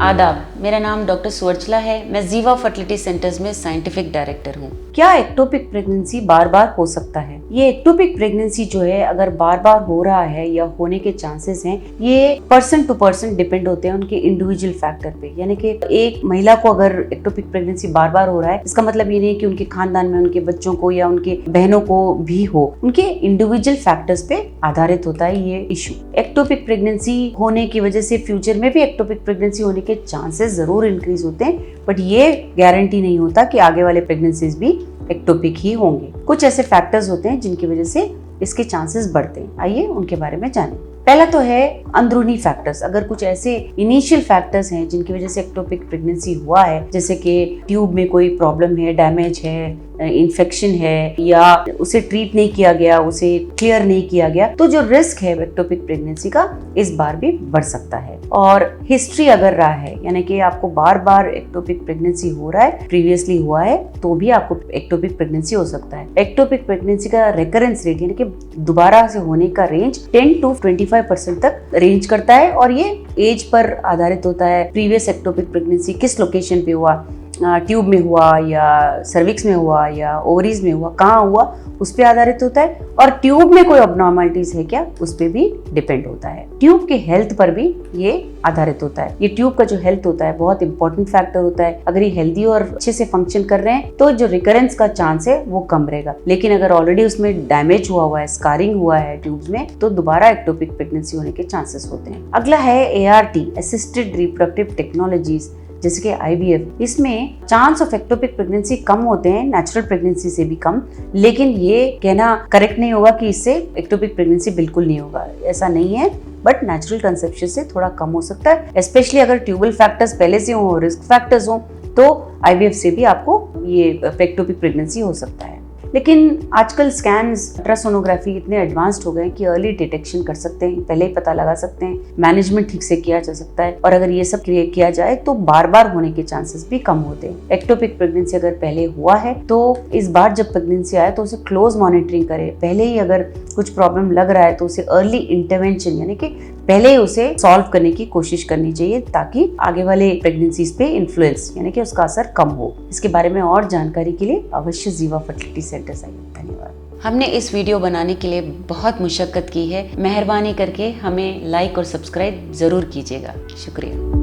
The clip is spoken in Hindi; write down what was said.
आदाब, मेरा नाम डॉक्टर सुवर्चला है। मैं जीवा फर्टिलिटी सेंटर्स में साइंटिफिक डायरेक्टर हूँ। क्या एक्टोपिक प्रेगनेंसी बार बार हो सकता है? ये एक्टोपिक प्रेगनेंसी जो है अगर बार बार हो रहा है या होने के चांसेस हैं, ये पर्सन टू पर्सन डिपेंड होते हैं उनके इंडिविजुअल फैक्टर पे। यानी कि एक महिला को अगर एक्टोपिक प्रेगनेंसी बार बार हो रहा है, इसका मतलब ये नहीं कि उनके खानदान में उनके बच्चों को या उनके बहनों को भी हो। उनके इंडिविजुअल फैक्टर्स पे आधारित होता है ये इशू। एक्टोपिक प्रेगनेंसी होने की वजह से फ्यूचर में भी एक्टोपिक प्रेगनेंसी होने के चांसेस जरूर इंक्रीज होते हैं, बट ये गारंटी नहीं होता कि आगे वाले प्रेगनेंसीज भी एक्टोपिक ही होंगे। कुछ ऐसे फैक्टर्स होते हैं जिनकी वजह से इसके चांसेस बढ़ते हैं। आइए उनके बारे में जानें। पहला तो है अंदरूनी फैक्टर्स। अगर कुछ ऐसे इनिशियल फैक्टर्स हैं जिनकी वजह से एक्टोपिक प्रेगनेंसी हुआ है, जैसे कि ट्यूब में कोई प्रॉब्लम है, डैमेज है, इन्फेक्शन है, या उसे ट्रीट नहीं किया गया, उसे क्लियर नहीं किया गया, तो जो रिस्क है एक्टोपिक प्रेगनेंसी का इस बार भी बढ़ सकता है। और हिस्ट्री अगर रहा है, यानी कि आपको बार बार एक्टोपिक प्रेगनेंसी हो रहा है, प्रीवियसली हुआ है, तो भी आपको एक्टोपिक प्रेगनेंसी हो सकता है। एक्टोपिक प्रेगनेंसी का रिकरेंस रेट यानी कि दोबारा से होने का रेंज 10 to 25% तक रेंज करता है, और ये एज पर आधारित होता है। प्रीवियस एक्टोपिक प्रेगनेंसी किस लोकेशन पे हुआ, ट्यूब में हुआ या सर्विक्स में हुआ या ओवरीज में हुआ, कहाँ हुआ, उस पे आधारित होता है। और ट्यूब में कोई अबनॉर्मलिटीज है क्या, उस पे भी डिपेंड होता है। ट्यूब के हेल्थ पर भी ये आधारित होता है। ये ट्यूब का जो हेल्थ होता है बहुत इंपॉर्टेंट फैक्टर होता है। अगर ये हेल्दी और अच्छे से फंक्शन कर रहे हैं तो जो रिकरेंस का चांस है वो कम रहेगा। लेकिन अगर ऑलरेडी उसमें डैमेज हुआ है, स्कारिंग हुआ है ट्यूब्स में, तो दोबारा एक्टोपिक प्रेगनेंसी होने के चांसेस होते हैं। अगला है ART, असिस्टेड रिप्रोडक्टिव टेक्नोलॉजीज, जैसे कि IVF। इसमें चांस ऑफ एक्टोपिक प्रेगनेंसी कम होते हैं, नेचुरल प्रेगनेंसी से भी कम। लेकिन ये कहना करेक्ट नहीं होगा कि इससे एक्टोपिक प्रेगनेंसी बिल्कुल नहीं होगा, ऐसा नहीं है। बट नेचुरल कंसेप्शन से थोड़ा कम हो सकता है, स्पेशली अगर ट्यूबल फैक्टर्स पहले से हो, रिस्क फैक्टर्स हो, तो IVF से भी आपको ये एक्टोपिक प्रेगनेंसी हो सकता है। लेकिन आजकल स्कैन्स, अल्ट्रासोनोग्राफी इतने एडवांस्ड हो गए कि अर्ली डिटेक्शन कर सकते हैं, पहले ही पता लगा सकते हैं, मैनेजमेंट ठीक से किया जा सकता है। और अगर ये सब किया जाए तो बार बार होने के चांसेस भी कम होते हैं। एक्टोपिक प्रेगनेंसी अगर पहले हुआ है तो इस बार जब प्रेगनेंसी आए तो उसे क्लोज मॉनिटरिंग करें। पहले ही अगर कुछ प्रॉब्लम लग रहा है तो उसे अर्ली इंटरवेंशन यानी कि पहले ही उसे सॉल्व करने की कोशिश करनी चाहिए, ताकि आगे वाले प्रेगनेंसीज पे इन्फ्लुएंस यानी कि उसका असर कम हो। इसके बारे में और जानकारी के लिए अवश्य जीवा फर्टिलिटी सेंटर्स आइए। धन्यवाद। हमने इस वीडियो बनाने के लिए बहुत मुशक्कत की है। मेहरबानी करके हमें लाइक और सब्सक्राइब जरूर कीजिएगा। शुक्रिया।